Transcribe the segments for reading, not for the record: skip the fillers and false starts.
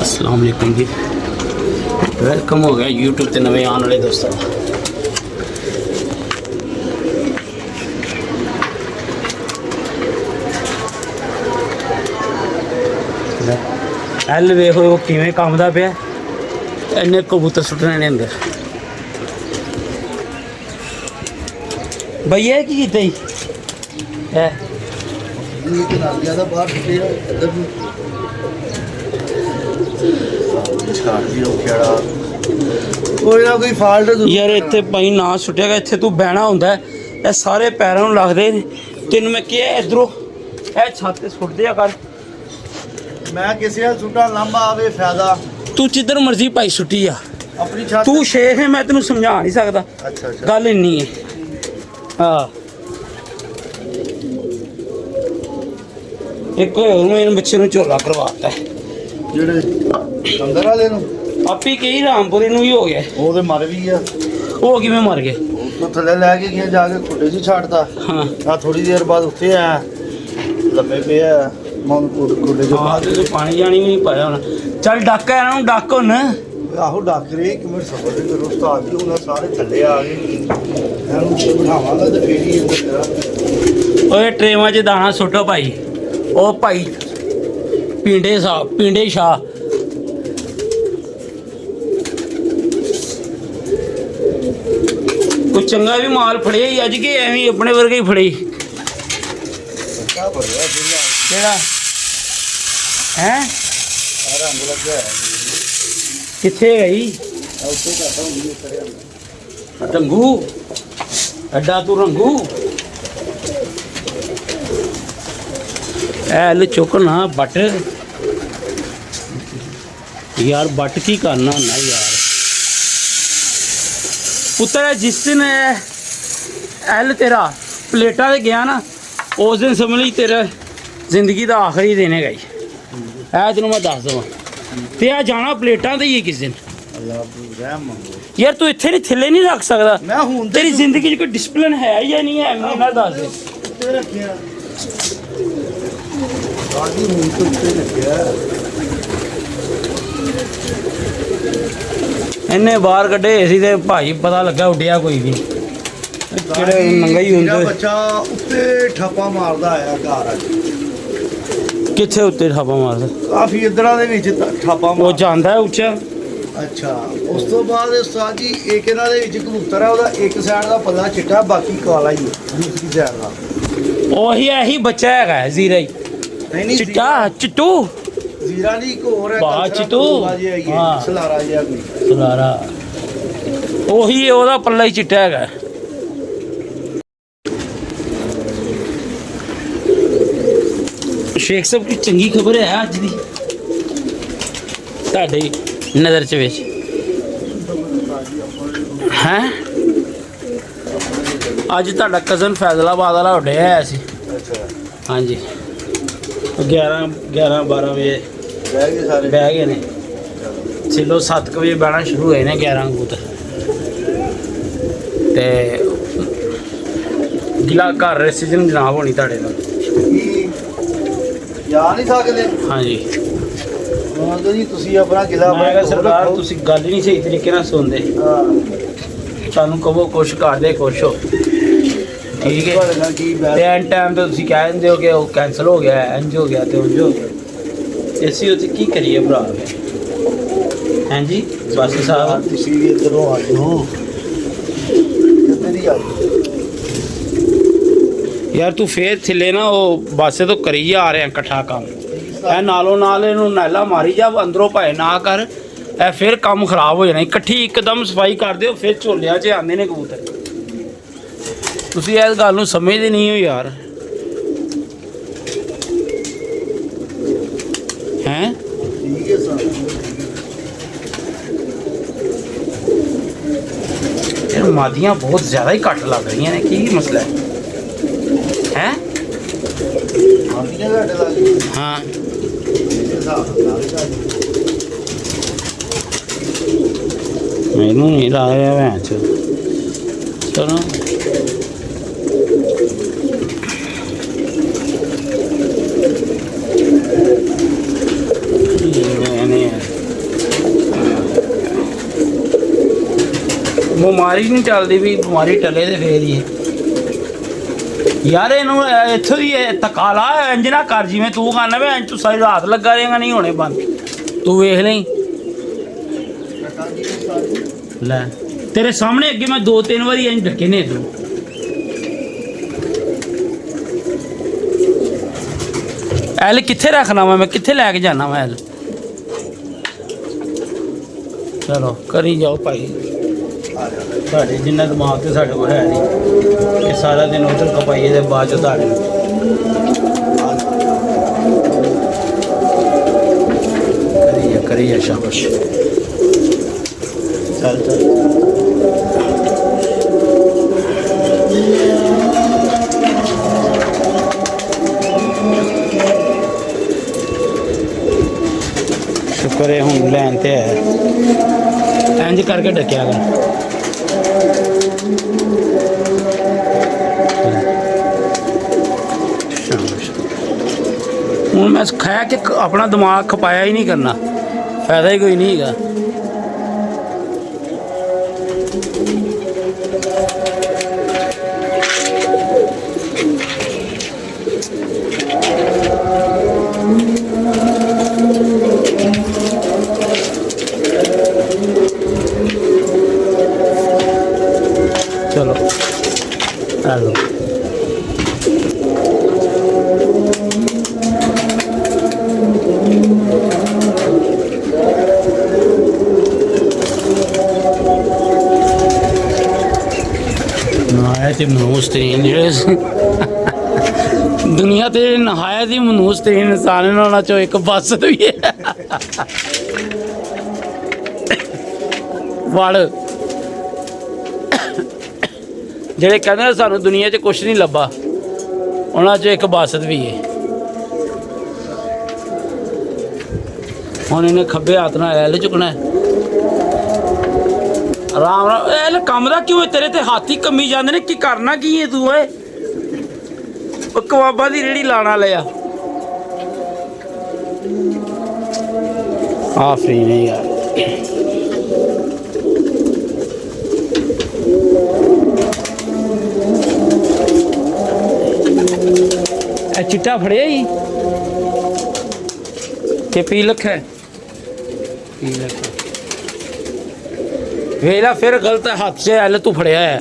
अस्सलाम वालेकुम जी, वेलकम हो गया यूट्यूब ते नवे आने वाले दोस्तों एल वेखो किवें कंबदा पिया। इन्ने कबूतर सुट्टने ने अंदर। भैया की कीता जी है कोई फाल्ट यार इत्थे भाई ना सुटिया गया। इत्थे तू बहना हुंदा है, ये सारे पैरों नूं लगदे ने। तेन मैं क्या इधरों ए छत ते सुट दिया कर। मैं किसी सुटा लंबा आवे फायदा। तू जिधर मर्जी भाई सुटी आ, अपनी छत तू शेख है, मैं तेन समझा नहीं सकता। अच्छा अच्छा गल इन्नी है। हाँ एक इन बच्चे नूं झोला करवाता है ਜਿਹੜੇ ਅੰਦਰ ਵਾਲੇ ਨੂੰ आपी कई रामपुरी नूं ही हो गया। ਉਹ ਤੇ ਮਰ ਵੀ ਗਿਆ। वो किवें मर गए? ਉੱਥੋਂ ਥੱਲੇ ਲੈ ਕੇ ਗਿਆ ਜਾ ਕੇ ਖੁੱਡੇ 'ਚ ਛੱਡਤਾ। हाँ ਆ ਥੋੜੀ ਦੇਰ ਬਾਅਦ ਉੱਤੇ ਆਇਆ ਲੰਮੇ ਪਿਆ ਮਨ ਖੁੱਡੇ 'ਚ हाँ तो पानी जानी भी नहीं पाया होना। चल डक इन्हां नूं डक हुन। ਆਹੋ ਡਾਕਰੇ ਇੱਕ ਮਿੰਟ ਸਬਰ ਦੇ ਕਰੋ ਉਸਤਾਦ ਜੀ ਉਹਨਾਂ ਸਾਰੇ ਥੱਲੇ ਆ ਗਏ ਇਹਨੂੰ ਬਿਠਾਵਾਂਗਾ ਤੇ ਫੇਰ ਹੀ ਅੰਦਰ ਤੇਰਾ ओए ट्रेवां 'ਚ दाना सुट्टो भाई। ओ भाई पिंडे शाह कुछ चंगा भी माल फड़े ही अज के एवं अपने वर्गे ही फड़े क्या भरिया जिला केड़ा है रंग लगा है किथे गई ਉੱਤੇ ਘਾਟਾ ਹੁੰਦੀ ਕਰਿਆ रंगू अड्डा तू रंगू ऐल चुक ना बट यार बट की करना ना यार पुत्र जिस दिन एल तेरा प्लेटा ते गया ना उस दिन समझ ली तेरा जिंदगी का आखिरी दिन है ऐ तेन मैं दस देव ते आ जाना प्लेटा ते ही किस दिन ਅੱਲਾਹ ਰਹਿਮ ਮੰਗੋ यार तू इतने नहीं थले नहीं रख सकता। ਮੈਂ ਹੁਣ तेरी जिंदगी च कोई डिसिप्लिन है या नहीं है मैं ना दस दे। ਉੱਤੇ ਰੱਖਿਆ ਗਾੜੀ ਹੁਣ ਤੋਂ ਉੱਤੇ ਰੱਖਿਆ इन्ने बाहर कड्डे सी ते भाई पता लगा उड्डिया कोई भी जेड़े नंगा ही ਮੇਰਾ हुंदे ਬੱਚਾ ਉੱਤੇ ਠਾਪਾ ਮਾਰਦਾ ਆਇਆ ਘਰ ਅੱਜ किथे उत्ते छापा मारदा ਕਾਫੀ ਇਧਰਾਂ ਦੇ ਵਿੱਚ ਠਾਪਾ वो ਮਾਰ जांदा है उच्चा। ਅੱਛਾ ਉਸ ਤੋਂ ਬਾਅਦ ਉਸਤਾਦ ਜੀ ਇੱਕ ਇਹਨਾਂ ਦੇ ਵਿੱਚ ਕਬੂਤਰ ਆ ਉਹਦਾ ਇੱਕ ਸਾਈਡ ਦਾ ਪੱਲਾ ਚਿੱਟਾ ਬਾਕੀ ਕਾਲਾ ਹੀ ਹੈ ਦੂਸਰੀ ਸਾਈਡ ਦਾ ओही यही बच्चा हैगा जीरा ही ਨਹੀਂ ਨਹੀਂ चिट्टा चिट्टू ਜ਼ੀਰਾ ਨਹੀਂ ਇੱਕ ਹੋਰ ਹੈ ਵਾਹ, ਚਿੱਟੂ। ਹਾਂ ਹਾਂ। ਸਲਾਰਾ ਜਿਹਾ ਕੋਈ सुलारा ओही ओदा पल्ला ही चिट्टा हैगा। शेख साहब की चंगी खबर है अज दी ਤੁਹਾਡੀ नज़र च विच हैं अज ਤੁਹਾਡਾ कज़न फैजलाबाद वाला उड्डिया आया सी। ਅੱਛਾ हाँ जी 11-12 बजे ਰਹਿ ਗਏ ਸਾਰੇ बह गए ने सिलो 7 बजे बहना शुरू होए ने 11 कबूतर ते गिला घर सीजन जनाब होनी ਤੁਹਾਡੇ ਨਾਲ। ਕੀ ਜਾ ਨਹੀਂ ਸਕਦੇ हाँ जी ਮੰਗੋ ਜੀ ਤੁਸੀਂ ਆਪਣਾ ਕਿਲਾ मैं कहा सरदार तुसी गल ही नहीं सही तरीके नाल सुनदे। ਹਾਂ ਸਾਨੂੰ ਕਹੋ ਕੁਛ ਕਰਦੇ ਕੁਛ ਹੋ ਠੀਕ ਹੈ ਤੁਹਾਡੇ ਨਾਲ ਕੀ ਬੈਠ ਤੇ ਐਨ ਟਾਈਮ ਤੇ ਤੁਸੀਂ ਕਹਿ ਦਿੰਦੇ ਹੋ ਕਿ ਉਹ ਕੈਂਸਲ ਹੋ ਗਿਆ ਇੰਜ ਹੋ ਗਿਆ ਤੇ ਉਂਝ ਹੋ ਗਿਆ। ਅਸੀਂ ਉੱਥੇ ਕੀ ਕਰੀਏ ਭਰਾ ਹਾਂਜੀ ਬਾਸੀ ਸਾਹਿਬ ਤੁਸੀਂ ਵੀ ਇੱਧਰੋਂ ਆ ਜਾਓ ਕਿੱਥੇ ਦੀ ਆ ਜਾਓ ਯਾਰ ਤੂੰ ਫੇਰ ਥੱਲੇ ਨਾ ਉਹ ਬਾਸੇ ਤੋਂ ਕਰੀ ਜਾ ਰਿਹਾ ਇਕੱਠਾ ਕੰਮ ਇਹ ਨਾਲੋਂ ਨਾਲ ਇਹਨੂੰ ਨਾਲਾ ਮਾਰੀ ਜਾ ਅੰਦਰੋਂ ਭਾਏ ਨਾ ਕਰ ਇਹ ਫਿਰ ਕੰਮ ਖਰਾਬ ਹੋ ਜਾਣਾ। ਇਕੱਠੀ ਇੱਕਦਮ ਸਫਾਈ ਕਰ ਦਿਓ ਫਿਰ ਝੋਲਿਆਂ 'ਚ ਆਉਂਦੇ ਨੇ ਕਬੂਤਰ। ਤੁਸੀਂ ਇਸ ਗੱਲ ਨੂੰ ਸਮਝਦੇ ਨਹੀਂ ਹੋ ਯਾਰ ਹੈਂ। ਠੀਕ ਹੈ ਸਰ यार मादियाँ बहुत ज़्यादा ही घट लग रही हैं की मसला है हैं। ਆਂਦੀਆਂ ਘੱਟ ਲੱਗ ਗਈ हाँ ਇਸ ਹਿਸਾਬ ਨਾਲ ਲੱਗ ਗਈ मैनू नहीं लाया भैन चो चलो मैंने ਬਿਮਾਰੀ ਨਹੀਂ ਚੱਲਦੀ ਵੀ ਬਿਮਾਰੀ ਟਲੇ ਤੇ ਫੇਰ ਹੀ ਹੈ। ਯਾਰ ਇਹਨੂੰ ਇੱਥੋਂ ਹੀ ਧੱਕਾ ਲਾ ਇੰਜ ਨਾ ਕਰ ਜਿਵੇਂ ਤੂੰ ਕਰਨਾ ਵੇ ਇੰਜ ਤੂੰ ਸਾਰੀ ਰਾਤ ਲੱਗਾ ਰਹੇਗਾ ਨਹੀਂ ਹੋਣੇ ਬੰਦ। ਤੂੰ ਵੇਖ ਲਈ ਲੈ ਤੇਰੇ ਸਾਹਮਣੇ ਅੱਗੇ ਮੈਂ 2-3 ਵਾਰੀ ਇੰਜ ਢੱਕੇ ਨੇ ਤੂੰ। ਐਲ ਕਿੱਥੇ ਰੱਖਣਾ ਵਾ ਮੈਂ ਕਿੱਥੇ ਲੈ ਕੇ ਜਾਣਾ ਵਾ ਐਲ। ਚਲੋ ਕਰੀ ਜਾਓ ਭਾਈ ਸਾਡੇ ਜਿੰਨਾ ਦਿਮਾਗ ਤੇ ਸਾਡੇ ਕੋਲ ਹੈ ਨਹੀਂ ਇਹ ਸਾਰਾ ਦਿਨ ਉਧਰ ਖਪਾਈਏ ਦੇ ਬਾਅਦ ਚ ਤੁਹਾਡੇ ਕਰੀਏ ਸ਼ਾਬਾਸ਼ ਚੱਲ ਚੱਲ। ਸ਼ੁਕਰ ਹੈ ਹੁਣ ਲੈਣ ਤੇ ਹੈ ਇੰਜ ਕਰਕੇ ਢੱਕਿਆ ਕਰ। ਹੁਣ ਮੈਂ ਖਾਇਆ ਕਿ ਆਪਣਾ ਦਿਮਾਗ ਖਪਾਇਆ ਹੀ ਨਹੀਂ ਕਰਨਾ ਫਾਇਦਾ ਹੀ ਕੋਈ ਨਹੀਂ ਹੈਗਾ। चलो हेलो नहायत ही मनहूस तरीन दुनिया ते नहायत ही मनहूस तरीन इंसान होना चो एक बस भी है वड़ ਜਿਹੜੇ ਕਹਿੰਦੇ ਨੇ ਸਾਨੂੰ ਦੁਨੀਆ 'ਚ ਕੁਛ ਨਹੀਂ ਲੱਭਾ ਉਹਨਾਂ 'ਚ ਇੱਕ ਬਾਸਤ ਵੀ ਹੈ। ਹੁਣ ਇਹਨੇ ਖੱਬੇ ਹੱਥ ਨਾਲ ਐਲ ਚੁੱਕਣਾ ਆਰਾਮ ਨਾਲ। ਇਹ ਕੰਮ ਦਾ ਕਿਉਂ ਤੇਰੇ ਤੇ ਹੱਥ ਹੀ ਕੰਮੀ ਜਾਂਦੇ ਨੇ ਕੀ ਕਰਨਾ ਕੀ ਹੈ ਤੂੰ ਓਏ ਉਹ ਕਬਾਬਾਂ ਦੀ ਰੇੜੀ ਲਾਣਾ ਲਿਆ ਆ ਫਰੀ ਨਹੀਂ ਯਾਰ। चिट्टा फड़िया ही कि पी लख है पी लख वेला फिर गलत हाथ से एल तू फड़िया है।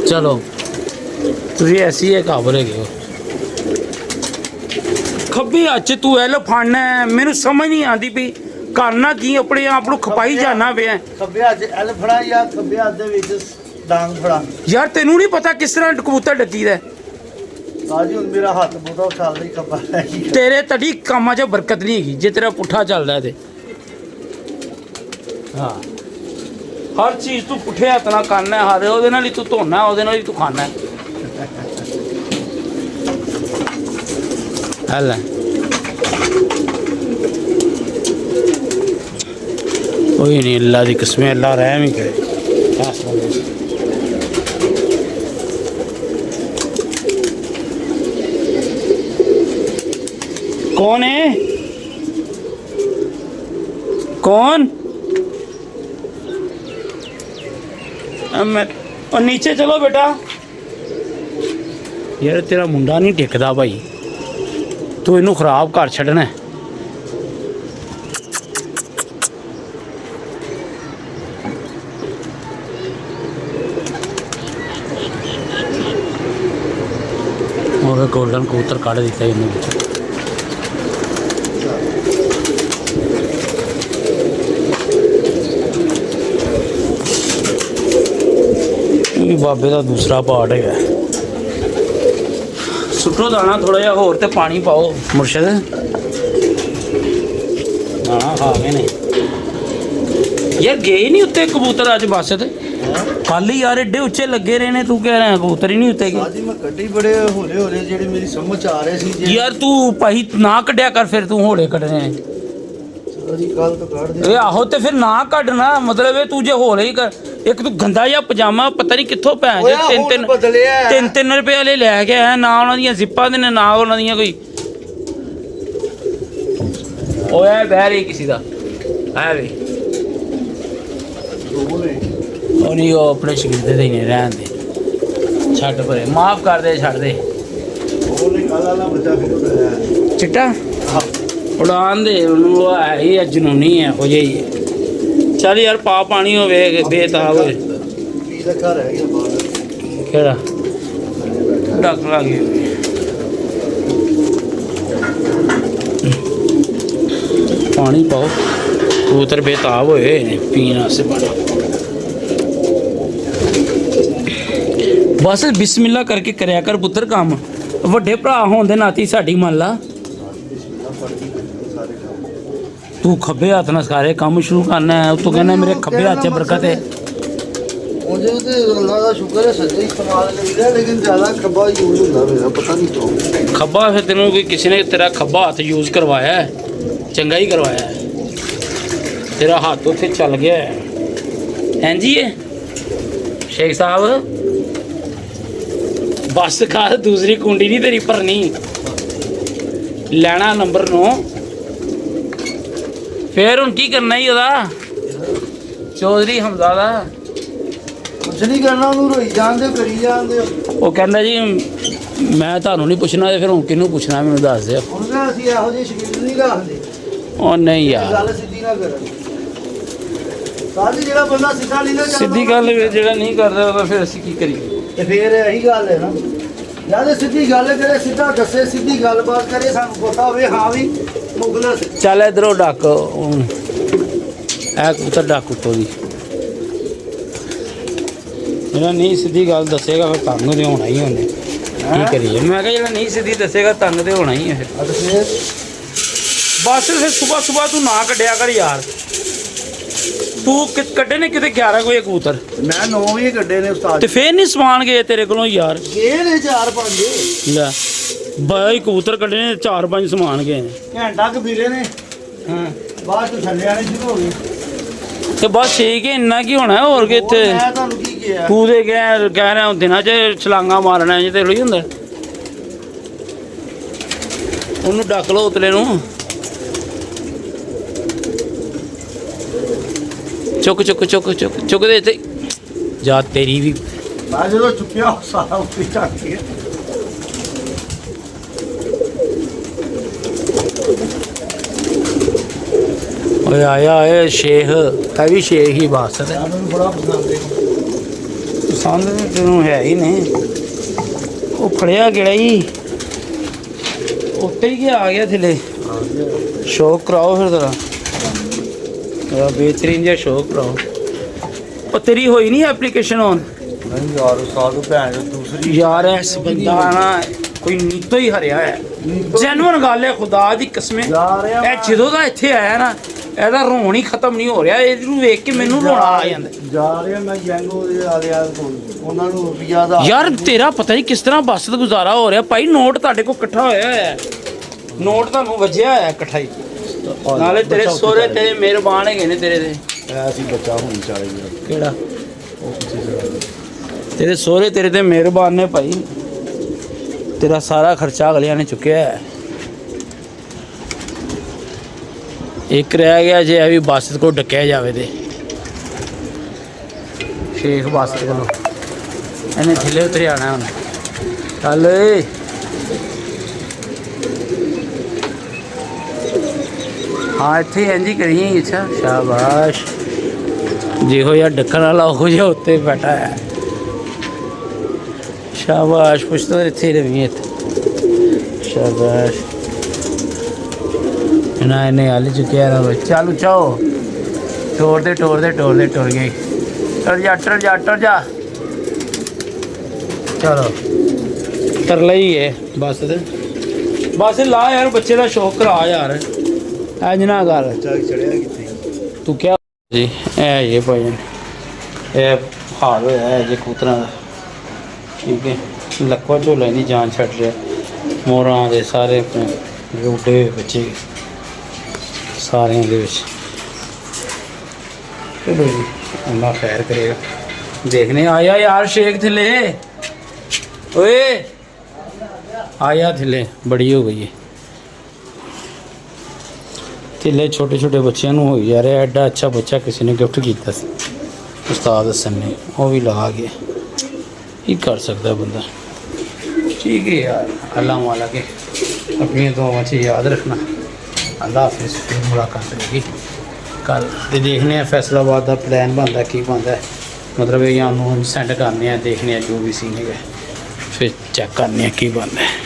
चलो तुझे ऐसी है काबल है खब्बे हथ तू एल फड़ना है मैनू समझ नहीं आती भी करना की अपने आप को खपाई जाना पे खब्बे हथ एल फड़ा या खब्बे हथ दे विच डांग फड़ा यार तेनू नहीं पता किस तरह कबूतर डकी दा साजी हुन मेरा हाथ बोदा चल रही खब्बा तेरे तड़ी कामां च बरकत नहीं हैगी जे तेरा पुट्ठा चलदा ते हाँ हर चीज़ तू पुट्ठे हथ नाल करना है हर ओहदे नाल ही तू धोना है ओहदे नाल ही तू खाना है। हल कोई नहीं अल्लाह की कसम अल्लाह रहम ही करे। कौन है कौन मैं और नीचे चलो बेटा यार तेरा मुंडा नहीं टिकदा भाई तू इनू खराब कर छड़ना और गोल्डन कबूतर काट दिता इनू बाबे का दूसरा पार्ट है सुटो दाना थोड़ा जिहा होर ते पानी पाओ मुर्शद दाना खा गए ने यार गए नहीं उत्ते कबूतर अज बस ते कल ही यार एडे उच्चे लगे रहे ने तू कह रहा है कबूतर ही नहीं उत्ते गए आज मैं कड्डी बड़े होले होले जेडी मेरी समझ आ रहे सी यार तू भाई ना कड्या कर फिर तू होले कड्डने ਅਸੀਂ ਕੱਲ ਤੋਂ ਕੱਢ ਦੇ ਇਹ ਆਹੋ ਤੇ ਫਿਰ ਨਾ ਕੱਢਣਾ ਮਤਲਬ ਇਹ ਤੂੰ ਜੇ ਹੋ ਰਹੀ ਕਰ ਇੱਕ ਤੂੰ ਗੰਦਾ ਜਿਹਾ ਪਜਾਮਾ ਪਤਾ ਨਹੀਂ ਕਿੱਥੋਂ ਭੈਣ ਓਏ ਜੇ ਹੁਣ ਬਦਲਿਆ ਹੈ। 3 ਰੁਪਏ ਵਾਲੇ ਲੈ ਕੇ ਆਇਆ ਨਾ ਉਹਨਾਂ ਦੀਆਂ ਜ਼ਿੱਪਾਂ ਦੇ ਨੇ ਨਾ ਉਹਨਾਂ ਦੀਆਂ ਕੋਈ ਓਏ ਬਹਿਰੀ ਕਿਸੇ ਦਾ ਆ ਵੇ ਉਹ ਨਹੀਂ ਉਹ ਆਪਣੇ ਸ਼ਗਿਰਦ ਦੇ ਹੀ ਨੇ ਰਹਿਣ ਦੇ ਛੱਡ ਪਰੇ ਮਾਫ ਕਰ ਦੇ ਛੱਡ ਦੇ ਉਹਨੇ ਕੱਲ ਵਾਲਾ ਬੱਚਾ ਫਿਰ ਉਹਦਾ ਚਿੱਟਾ ਉਡਾਨ ਦੇ ਉਹਨੂੰ ਉਹ ਹੈ ਹੀ ਆ, ਜਨੂਨੀ ਹੈ ਹੋ ਜਾਈ ਚੱਲ ਯਾਰ ਪਾ ਪਾਣੀ ਹੋਵੇ ਬੇਤਾਬ ਹੋਵੇ ਪੀ ਦਾ ਘਰ ਹੈ ਗਿਆ ਬਾਹਰ ਕਿਹੜਾ ਡੱਕ ਲਾਂਗੇ ਪਾਣੀ ਪਾਓ ਕਬੂਤਰ ਬੇਤਾਬ ਹੋਏ ਨੇ ਪੀਣ ਵਾਸਤੇ ਪਾਣੀ ਬਸ ਬਿਸਮਿਲ੍ਲਾ ਕਰਕੇ ਕਰਿਆ ਕਰ ਪੁੱਤਰ ਕੰਮ ਵੱਡੇ ਭਰਾ ਹੋਣ ਦੇ ਨਾਤੇ ਸਾਡੀ ਮੰਨ ਲਾ ਤੂੰ ਖੱਬੇ ਹੱਥ ਨਾਲ ਸਾਰੇ ਕੰਮ ਸ਼ੁਰੂ ਕਰਨਾ ਹੈ ਤੂੰ ਕਹਿੰਦਾ ਮੇਰੇ ਖੱਬੇ ਹੱਥ 'ਚ ਬਰਕਤ ਹੈ मुझे तो अल्लाह का शुक्र है सच्चे इस्तेमाल करीदा लेकिन ज़्यादा खब्बा यूज होता मेरा पता नहीं क्यों खब्बा फिर तेनों कोई किसी ने तेरा खब्बा हाथ यूज़ करवाया है चंगा ही करवाया है तेरा हाथ उत्थे चल गया है हैं जी ये शेख साहब बस कर दूसरी कुंडी नहीं तेरी भरनी लेना नंबर 9 फिर हुण की करना ही ओदा चौधरी हमजादा कुछ नहीं करना उन्होंने रोई जान दे करी जान दे ਉਹ ਕਹਿੰਦਾ ਜੀ ਮੈਂ ਤੁਹਾਨੂੰ ਨਹੀਂ ਪੁੱਛਣਾ ਤੇ ਫਿਰ ਹੁਣ ਕਿਹਨੂੰ ਪੁੱਛਣਾ ਮੈਨੂੰ ਦੱਸ ਦਿਓ ਉਹਨਾਂ ਅਸੀਂ ਇਹੋ ਜਿਹੇ ਸ਼ਕੀਨ ਨਹੀਂ ਰੱਖਦੇ ਉਹ ਨਹੀਂ ਯਾਰ ਗੱਲ ਸਿੱਧੀ ਨਾ ਕਰਨ ਸਾਡੀ ਜਿਹੜਾ ਬੰਦਾ ਸਿੱਧਾ ਨਹੀਂ ਨਾ ਕਰਦਾ ਸਿੱਧੀ ਗੱਲ ਜਿਹੜਾ ਨਹੀਂ ਕਰਦਾ ਉਹਦਾ ਫਿਰ ਅਸੀਂ ਕੀ ਕਰੀਏ ਤੇ ਫਿਰ ਇਹੀ ਗੱਲ ਹੈ ਨਾ ਜਦ ਸਿੱਧੀ ਗੱਲ ਕਰੇ ਸਿੱਧਾ ਦੱਸੇ ਸਿੱਧੀ ਗੱਲਬਾਤ ਕਰੇ ਸਾਨੂੰ ਪਤਾ ਹੋਵੇ ਹਾਂ ਵੀ ਮੁਗਲਸ ਚੱਲ ਇਧਰੋਂ ਡੱਕ ਇਹ ਕਬੂਤਰ ਡੱਕ ਉੱਤੋਂ ਦੀ ਜਿਹੜਾ ਨਹੀਂ ਸਿੱਧੀ ਗੱਲ ਦੱਸੇਗਾ ਫਿਰ ਤੰਗ ਤੇ ਹੋਣਾ ਹੀ ਉਹਨੇ ਕੀ ਕਰੀਏ ਮੈਂ ਕਿਹਾ ਜਿਹੜਾ ਨਹੀਂ ਸਿੱਧੀ ਦੱਸੇਗਾ ਤੰਗ ਤੇ ਹੋਣਾ ਹੀ ਹੈ ਅੱਜ ਫਿਰ ਬਸ ਫਿਰ ਸਵੇਰ ਤੂੰ ਨਾ ਕੱਢਿਆ ਕਰ ਯਾਰ ਤੂੰ ਕੱਢੇ ਨੇ ਕਿਤੇ 11 ਵਜੇ ਕਬੂਤਰ ਮੈਂ 9 ਵਜੇ ਕੱਢੇ ਨੇ ਉਸਤਾਦ ਤੇ ਫੇਰ ਨਹੀਂ ਸਮਾਨ ਗਏ ਤੇਰੇ ਕੋਲੋਂ ਯਾਰ ਇਹ ਨੇ 4-5 ਲੈ ਬਾਈ ਕਬੂਤਰ ਕੱਢੇ ਨੇ 4-5 ਸਮਾਨ ਗਏ ਨੇ ਘੰਟਾ ਕੁ ਫਿਰੇ ਨੇ ਹਾਂ ਬਾਅਦ ਚ ਥੱਲੇ ਆਣੇ ਸ਼ੁਰੂ ਹੋ ਗਏ ਤੇ ਬਸ ਠੀਕ ਹੈ ਇੰਨਾ ਕੀ ਹੋਣਾ ਹੋਰ ਕਿ ਇੱਥੇ ਮੈਂ ਤੁਹਾਨੂੰ ਕੀ ਕਿਹਾ ਤੂੰ ਦੇ ਕਹਿ ਰਿਹਾ ਦਿਨਾਂ 'ਚ ਛਲਾਂਗਾ ਮਾਰਨਾ ਜੇ ਤੇ ਥੋੜੀ ਹੁੰਦਾ ਉਹਨੂੰ ਡੱਕ ਲਓ ਉਤਲੇ ਨੂੰ ਚੁੱਕ ਦੇ ਤੇ ਜਾ ਤੇਰੀ ਵੀ ਮੈਂ ਜਦੋਂ ਚੁੱਕਿਆ ਉਹ ਸਾਰਾ ਉੱਤੇ ਚੱਕ ਗਿਆ ਓਏ ਆਇਆ ਏ ਸ਼ੇਖ ਇਹ ਵੀ ਸ਼ੇਖ ਹੀ ਬਾਤ ਹੈ ਮੈਨੂੰ ਬੜਾ ਪਸੰਦ ਹੈ ਪਸੰਦ ਤੇ ਤੈਨੂੰ ਹੈ ਹੀ ਨਹੀਂ ਉਹ ਫੜਿਆ ਗਿਆ ਹੀ ਉੱਤੇ ਹੀ ਆ ਗਿਆ ਥੱਲੇ ਸ਼ੌਕ ਕਰਾਓ ਫਿਰ ਤੇਰਾ बेहतरीन ਜਿਹਾ ਸ਼ੌਕ ਕਰਾਓ ਉਹ ਤੇਰੀ ਹੋਈ ਨਹੀਂ ਐਪਲੀਕੇਸ਼ਨ ਔਨ ਨਹੀਂ ਯਾਰ ਉਸਤਾਦ ਭੈਣ ਜੋ ਦੂਸਰੀ ਯਾਰ ਇਸ ਬੰਦਾ ਨਾ ਕੋਈ ਨੀਤੋ ਹੀ ਹਰਿਆ ਹੈ ਜੈਨੂਨ ਗੱਲ ਹੈ ਖੁਦਾ ਦੀ ਕਸਮੇ ਇਹ ਜਦੋਂ ਦਾ ਇੱਥੇ ਆਇਆ ਨਾ ਇਹਦਾ ਰੋਣ ਹੀ ਖਤਮ ਨਹੀਂ ਹੋ ਰਿਹਾ ਇਹਨੂੰ ਵੇਖ ਕੇ ਮੈਨੂੰ ਰੋਣਾ ਆ ਜਾਂਦਾ ਜਾ ਰਿਹਾ ਮੈਂ ਜੰਗੋ ਦੇ ਆਲਿਆ ਕੋਲ ਉਹਨਾਂ ਨੂੰ ਰੁਪਿਆ ਦਾ ਯਾਰ ਤੇਰਾ ਪਤਾ ਨਹੀਂ ਕਿਸ ਤਰ੍ਹਾਂ ਬੱਸ ਦਾ ਗੁਜ਼ਾਰਾ ਹੋ ਰਿਹਾ ਭਾਈ ਨੋਟ ਤੁਹਾਡੇ ਕੋਲ ਇਕੱਠਾ ਹੋਇਆ ਹੈ ਨੋਟ ਤੁਹਾਨੂੰ ਵੱਜਿਆ ਹੋਇਆ ਇਕੱਠਾ ਹੀ ਨਾਲੇ ਤੇਰੇ ਸੋਹਰੇ ਤੇਰੇ ਮਿਹਰਬਾਨ ਹੈਗੇ ਨੇ ਤੇਰੇ ਤੇ ਐਸੀ ਬੱਚਾ ਹੋਣੀ ਚਾਹੀਦੀ ਕਿਹੜਾ ਉਹ ਕਿਸੇ ਤੇਰੇ ਸੋਹਰੇ ਤੇਰੇ ਤੇ ਮਿਹਰਬਾਨ ਨੇ ਭਾਈ ਤੇਰਾ ਸਾਰਾ ਖਰਚਾ ਅਗਲਿਆਂ ਨੇ ਚੁੱਕਿਆ ਹੈ ਇੱਕ ਰਹਿ ਗਿਆ ਜੇ ਇਹ ਵੀ ਬੱਸ ਕੋ ਡੱਕਿਆ ਜਾਵੇ ਤੇ ਸ਼ੇਖ ਬੱਸ ਕੋਲੋਂ ਇਹਨੇ ਥੱਲੇ ਉਤਰ ਆਣਾ ਹੁਣ ਚੱਲ ਏ ਹਾਂ ਇੱਥੇ ਇੰਝ ਹੀ ਕਰੀਏ ਅੱਛਾ ਸ਼ਾਬਾਸ਼ ਜਿਹੋ ਜਿਹਾ ਡੱਕਣ ਵਾਲਾ ਉਹ ਜਿਹਾ ਉੱਤੇ ਬੈਠਾ ਹੈ ਸ਼ਾਬਾਸ਼ ਪੁੱਛਦਾ ਇੱਥੇ ਰਵੀਂ ਇੱਥੇ ਸ਼ਾਬਾਸ਼ ਇਹਨਾਂ ਨੇ ਹਾਲ ਚੁੱਕਿਆ ਨਾ ਚਾਲੂ ਚਾਓ ਟੋਰ ਗਏ ਟਰ ਜਾ ਚਲੋ ਕਰ ਲਈ ਹੈ ਬਸ ਲਾ ਯਾਰ ਬੱਚੇ ਦਾ ਸ਼ੌਕ ਕਰਾ ਯਾਰ ਇੰਜ ਨਾ ਕਰ ਬੱਚਾ ਚੜਿਆ ਕਿੱਥੇ ਤੂੰ ਕਿਹਾ ਜੀ ਇਹ ਭਾਈ ਇਹ ਹਾਲ ਹੋਇਆ ਹੈ ਜੇ ਕਬੂਤਰਾਂ ਦਾ ਠੀਕ ਹੈ ਲੱਖਾਂ ਝੋਲੇ ਦੀ ਜਾਨ ਛੱਡ ਰਿਹਾ ਮੋਰਾਂ ਦੇ ਸਾਰੇ ਆਪਣੇ ਰੋਡੇ ਬੱਚੇ ਸਾਰਿਆਂ ਦੇ ਵਿੱਚ। ਚਲੋ ਜੀ ਅੱਲਾ ਖੈਰ ਕਰੇਗਾ। ਦੇਖਨੇ ਆਇਆ यार शेख थले ओए आया थले बड़ी हो गई है थले छोटे छोटे बच्चों हो जा रहा है। एडा अच्छा बच्चा किसी ने गिफ्ट किया उस्ताद हसन ने वो भी ला गया ही कर सकता बंदा। ठीक है यार अल्लाह वाला के अपनी दुआओं से याद रखना। अल्लाह हाफिज़ फिर मुलाकात रहेगी कल। तो देखने फैसलाबाद का प्लान बनता की बनता मतलब ये सेंड करने देखने जो भी सीन है फिर चेक करने की बनता है।